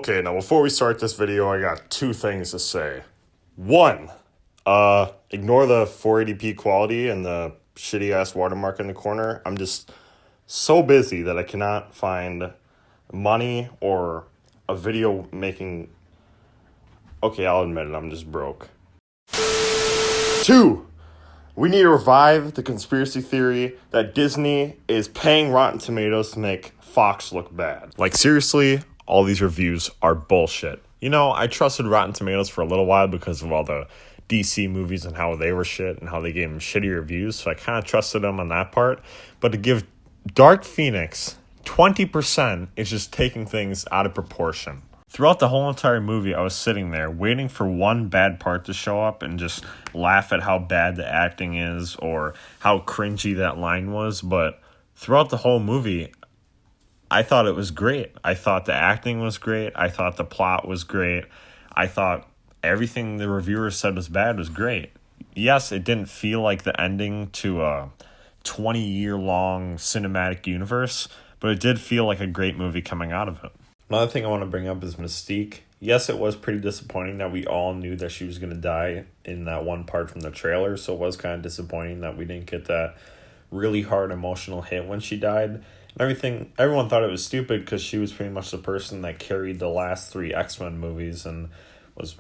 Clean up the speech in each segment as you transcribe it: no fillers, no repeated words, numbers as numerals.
Okay, now before we start this video, I got two things to say. One, ignore the 480p quality and the shitty ass watermark in the corner. I'm just so busy that I cannot find money or a video making. Okay, I'll admit it, I'm just broke. Two, we need to revive the conspiracy theory that Disney is paying Rotten Tomatoes to make Fox look bad. Like, seriously, all these reviews are bullshit. You know, I trusted Rotten Tomatoes for a little while because of all the DC movies and how they were shit and how they gave them shitty reviews, so I kind of trusted them on that part. But to give Dark Phoenix 20% is just taking things out of proportion. Throughout the whole entire movie, I was sitting there waiting for one bad part to show up and just laugh at how bad the acting is or how cringy that line was. But throughout the whole movie, I thought it was great. I thought the acting was great. I thought the plot was great. I thought everything the reviewers said was bad was great. Yes, it didn't feel like the ending to a 20-year-long cinematic universe, but it did feel like a great movie coming out of it. Another thing I want to bring up is Mystique. Yes, it was pretty disappointing that we all knew that she was going to die in that one part from the trailer, so it was kind of disappointing that we didn't get that really hard emotional hit when she died. Everyone thought it was stupid because she was pretty much the person that carried the last three X-Men movies and was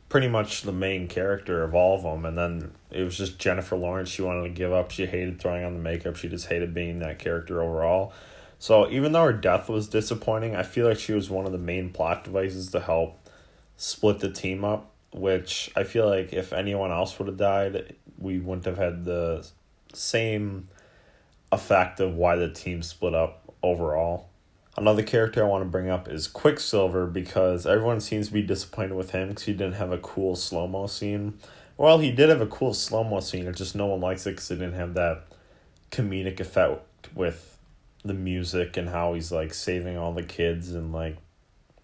pretty much the main character of all of them. And then it was just Jennifer Lawrence. She wanted to give up. She hated throwing on the makeup. She just hated being that character overall. So even though her death was disappointing, I feel like she was one of the main plot devices to help split the team up, which I feel like if anyone else would have died, we wouldn't have had the same effect of why the team split up overall. Another character I want to bring up is Quicksilver because everyone seems to be disappointed with him because he didn't have a cool slow-mo scene. Well, he did have a cool slow-mo scene, it's just no one likes it because it didn't have that comedic effect with the music and how he's like saving all the kids and like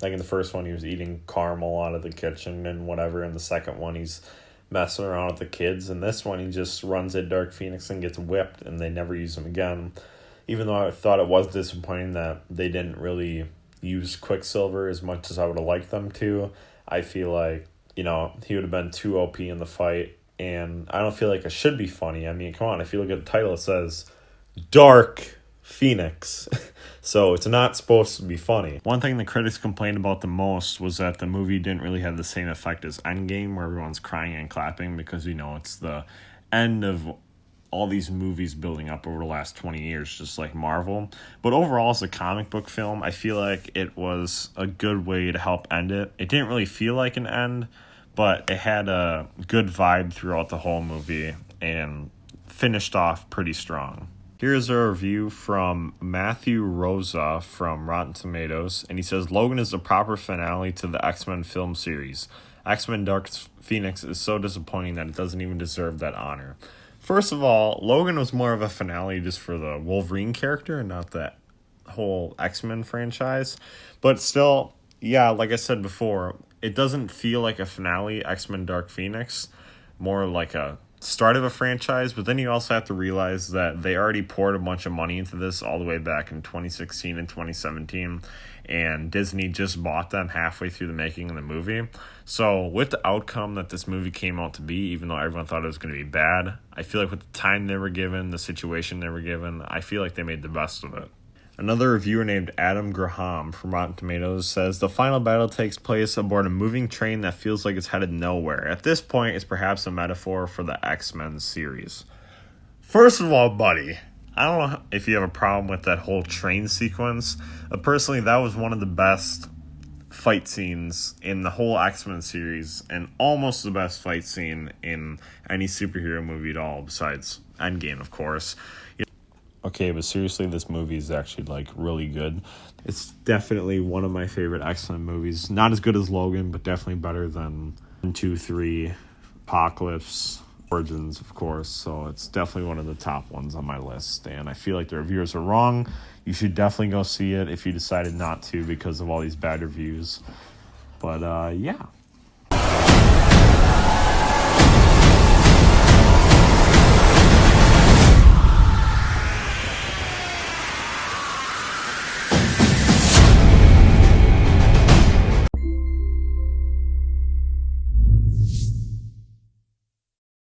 in the first one he was eating caramel out of the kitchen and whatever, and the second one he's messing around with the kids, and this one he just runs at Dark Phoenix and gets whipped and they never use him again. Even though I thought it was disappointing that they didn't really use Quicksilver as much as I would have liked them to, I feel like, you know, he would have been too OP in the fight, and I don't feel like it should be funny. I mean, come on, if you look at the title, it says Dark Phoenix. So it's not supposed to be funny. One thing the critics complained about the most was that the movie didn't really have the same effect as Endgame, where everyone's crying and clapping because, you know, it's the end of all these movies building up over the last 20 years, just like Marvel. But overall, as a comic book film, I feel like it was a good way to help end it. It didn't really feel like an end, but it had a good vibe throughout the whole movie and finished off pretty strong. Here's a review from Matthew Rosa from Rotten Tomatoes, and he says, Logan is the proper finale to the X-Men film series. X-Men Dark Phoenix is so disappointing that it doesn't even deserve that honor. First of all, Logan was more of a finale just for the Wolverine character and not the whole X-Men franchise. But still, yeah, like I said before, it doesn't feel like a finale, X-Men Dark Phoenix, more like a start of a franchise. But then you also have to realize that they already poured a bunch of money into this all the way back in 2016 and 2017, and Disney just bought them halfway through the making of the movie. So with the outcome that this movie came out to be, even though everyone thought it was going to be bad, I feel like with the time they were given, the situation they were given, I feel like they made the best of it. Another reviewer named Adam Graham from Rotten Tomatoes says, the final battle takes place aboard a moving train that feels like it's headed nowhere. At this point, it's perhaps a metaphor for the X-Men series. First of all, buddy, I don't know if you have a problem with that whole train sequence. Personally, that was one of the best fight scenes in the whole X-Men series and almost the best fight scene in any superhero movie at all, besides Endgame, of course. Okay, but seriously, this movie is actually, like, really good. It's definitely one of my favorite X-Men movies. Not as good as Logan, but definitely better than 1, 2, 3, Apocalypse, Origins, of course. So it's definitely one of the top ones on my list. And I feel like the reviewers are wrong. You should definitely go see it if you decided not to because of all these bad reviews. But, yeah.